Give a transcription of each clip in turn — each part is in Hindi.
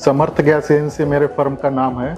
समर्थ गैस एजेंसी मेरे फर्म का नाम है।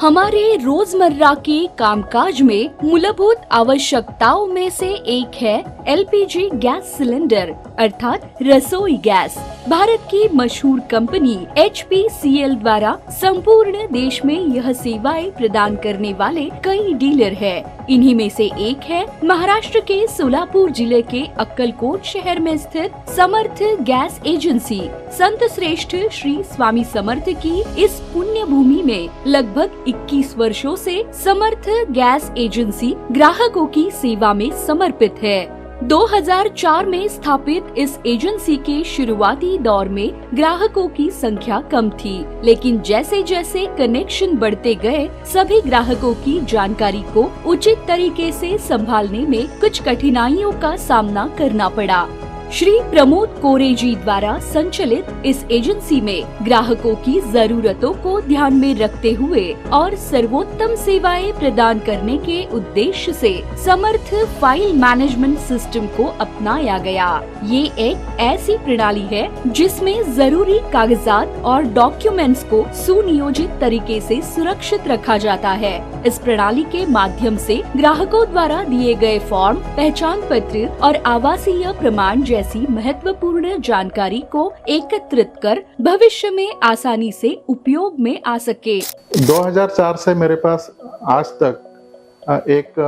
हमारे रोजमर्रा के कामकाज में मूलभूत आवश्यकताओं में से एक है एलपीजी गैस सिलेंडर अर्थात रसोई गैस। भारत की मशहूर कंपनी HPCL द्वारा संपूर्ण देश में यह सेवाएं प्रदान करने वाले कई डीलर हैं। इन्हीं में से एक है महाराष्ट्र के सोलापुर जिले के अक्कलकोट शहर में स्थित समर्थ गैस एजेंसी। संत श्रेष्ठ श्री स्वामी समर्थ की इस पुण्य भूमि में लगभग 21 वर्षों से समर्थ गैस एजेंसी ग्राहकों की सेवा में समर्पित है। 2004 में स्थापित इस एजेंसी के शुरुआती दौर में ग्राहकों की संख्या कम थी, लेकिन जैसे जैसे कनेक्शन बढ़ते गए सभी ग्राहकों की जानकारी को उचित तरीके से संभालने में कुछ कठिनाइयों का सामना करना पड़ा। श्री प्रमोद कोरे जी द्वारा संचालित इस एजेंसी में ग्राहकों की जरूरतों को ध्यान में रखते हुए और सर्वोत्तम सेवाएं प्रदान करने के उद्देश्य से समर्थ फाइल मैनेजमेंट सिस्टम को अपनाया गया। ये एक ऐसी प्रणाली है जिसमें जरूरी कागजात और डॉक्यूमेंट्स को सुनियोजित तरीके से सुरक्षित रखा जाता है। इस प्रणाली के माध्यम से ग्राहकों द्वारा दिए गए फॉर्म, पहचान पत्र और आवासीय प्रमाण जैसी महत्वपूर्ण जानकारी को एकत्रित कर भविष्य में आसानी से उपयोग में आ सके। 2004 से मेरे पास आज तक एक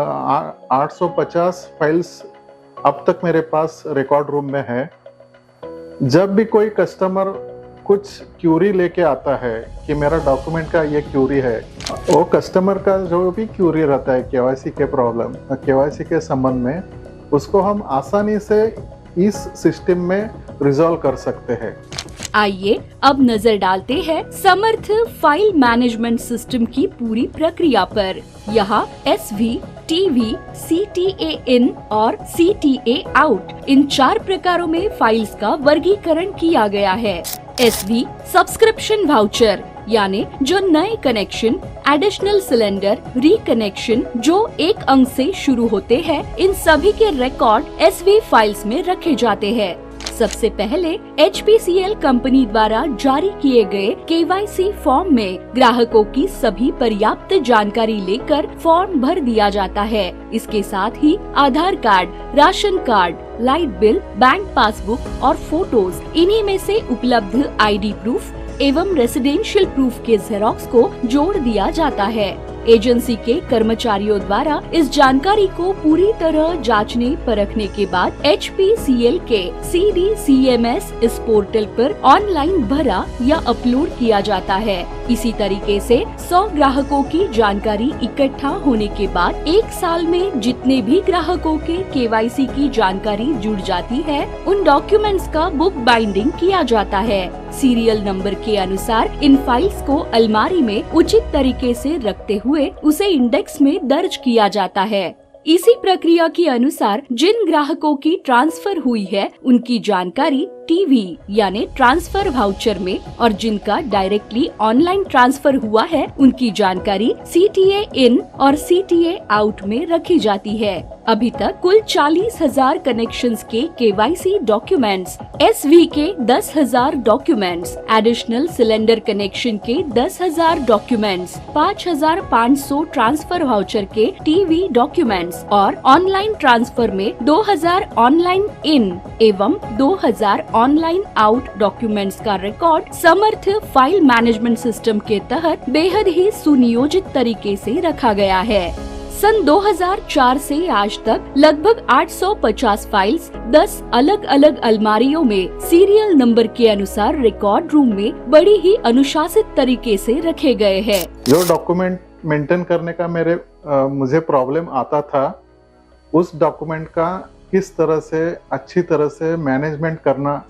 850 फाइल्स अब तक मेरे पास रिकॉर्ड रूम में है। जब भी कोई कस्टमर कुछ क्यूरी लेके आता है कि मेरा डॉक्यूमेंट का ये क्यूरी है, वो कस्टमर का जो भी क्यूरी रहता है केवाईसी के प्रॉब्लम, केवाईसी के संबंध में, उसको हम आसानी से इस सिस्टम में रिजॉल्व कर सकते हैं। आइए अब नजर डालते हैं समर्थ फाइल मैनेजमेंट सिस्टम की पूरी प्रक्रिया पर। यहाँ SV, TV, CTA in और CTA out इन 4 प्रकारों में फाइल्स का वर्गीकरण किया गया है। SV सब्सक्रिप्शन वाउचर यानी जो नए कनेक्शन, एडिशनल सिलेंडर, रिकनेक्शन जो एक अंक से शुरू होते हैं, इन सभी के रिकॉर्ड SV फाइल्स में रखे जाते हैं। सबसे पहले HPCL कंपनी द्वारा जारी किए गए KYC फॉर्म में ग्राहकों की सभी पर्याप्त जानकारी लेकर फॉर्म भर दिया जाता है। इसके साथ ही Aadhaar card, ration card, light bill, bank passbook और फोटोज, इन्हीं में से उपलब्ध ID प्रूफ एवं रेसिडेंशियल प्रूफ के जेरोक्स को जोड़ दिया जाता है। एजेंसी के कर्मचारियों द्वारा इस जानकारी को पूरी तरह जांचने परखने के बाद HPCL के CDCMS इस पोर्टल पर ऑनलाइन भरा या अपलोड किया जाता है। इसी तरीके से 100 ग्राहकों की जानकारी इकट्ठा होने के बाद 1 साल में जितने भी ग्राहकों के KYC की जानकारी जुड़ जाती है, उन डॉक्यूमेंट्स का बुक बाइंडिंग किया जाता है। सीरियल नंबर के अनुसार इन फाइल्स को अलमारी में उचित तरीके से रखते हुए उसे इंडेक्स में दर्ज किया जाता है। इसी प्रक्रिया के अनुसार जिन ग्राहकों की ट्रांसफर हुई है, उनकी जानकारी TV यानी ट्रांसफर वाउचर में और जिनका डायरेक्टली ऑनलाइन ट्रांसफर हुआ है, उनकी जानकारी CTA इन और CTA आउट में रखी जाती है। अभी तक कुल 40,000 कनेक्शंस के KYC डॉक्यूमेंट्स, SV के 10,000 डॉक्यूमेंट्स, एडिशनल सिलेंडर कनेक्शन के 10,000 डॉक्यूमेंट्स, 5,500 ट्रांसफर वाउचर के TV डॉक्यूमेंट्स और ऑनलाइन ट्रांसफर में 2,000 ऑनलाइन इन एवं 2,000 ऑनलाइन आउट डॉक्यूमेंट्स का रिकॉर्ड समर्थ फाइल मैनेजमेंट सिस्टम के तहत बेहद ही सुनियोजित तरीके से रखा गया है। सन 2004 से आज तक लगभग 850 फाइल्स 10 अलग अलग अलमारियों में सीरियल नंबर के अनुसार रिकॉर्ड रूम में बड़ी ही अनुशासित तरीके से रखे गए हैं। जो डॉक्यूमेंट मेंटेन करने का मुझे प्रॉब्लम आता था, उस डॉक्यूमेंट का किस तरह से अच्छी तरह से मैनेजमेंट करना,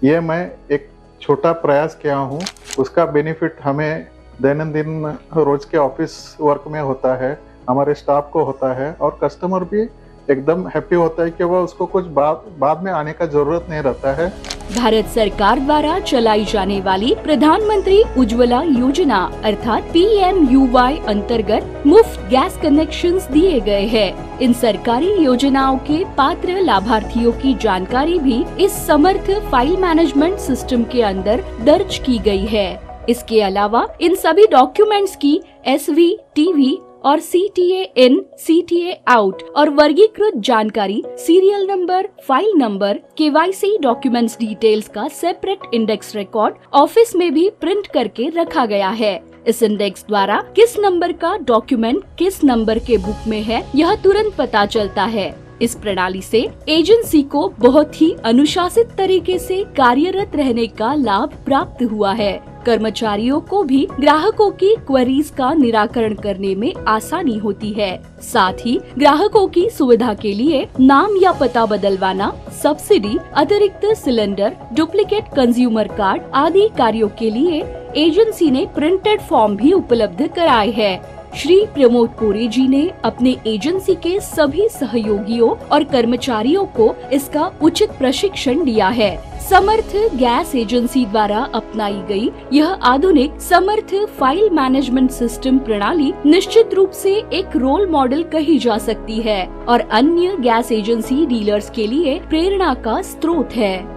ये मैं एक छोटा प्रयास किया हूँ। उसका बेनिफिट हमें दैनंदिन रोज के ऑफिस वर्क में होता है, हमारे स्टाफ को होता है और कस्टमर भी एकदम हैप्पी होता है कि वह उसको कुछ बाद में आने का जरूरत नहीं रहता है। भारत सरकार द्वारा चलाई जाने वाली प्रधानमंत्री उज्ज्वला योजना अर्थात PMUY अंतर्गत मुफ्त गैस कनेक्शंस दिए गए हैं। इन सरकारी योजनाओं के पात्र लाभार्थियों की जानकारी भी इस समर्थ फाइल मैनेजमेंट सिस्टम के अंदर दर्ज की गई है। इसके अलावा इन सभी डॉक्यूमेंट्स की SV, TV और CTA in, CTA out और वर्गीकृत जानकारी, serial number, file number, KYC documents details का सेपरेट इंडेक्स रिकॉर्ड ऑफिस में भी प्रिंट करके रखा गया है। इस इंडेक्स द्वारा किस नंबर का डॉक्यूमेंट किस नंबर के बुक में है, यह तुरंत पता चलता है। इस प्रणाली से एजेंसी को बहुत ही अनुशासित तरीके से कार्यरत रहने का लाभ प्राप्त हुआ है। कर्मचारियों को भी ग्राहकों की क्वेरीज का निराकरण करने में आसानी होती है। साथ ही ग्राहकों की सुविधा के लिए नाम या पता बदलवाना, सब्सिडी, अतिरिक्त सिलेंडर, डुप्लीकेट कंज्यूमर कार्ड आदि कार्यों के लिए एजेंसी ने प्रिंटेड फॉर्म भी उपलब्ध कराए हैं। श्री प्रमोद कोरे जी ने अपने एजेंसी के सभी सहयोगियों और कर्मचारियों को इसका उचित प्रशिक्षण दिया है। समर्थ गैस एजेंसी द्वारा अपनाई गई यह आधुनिक समर्थ फाइल मैनेजमेंट सिस्टम प्रणाली निश्चित रूप से एक रोल मॉडल कही जा सकती है और अन्य गैस एजेंसी डीलर्स के लिए प्रेरणा का स्रोत है।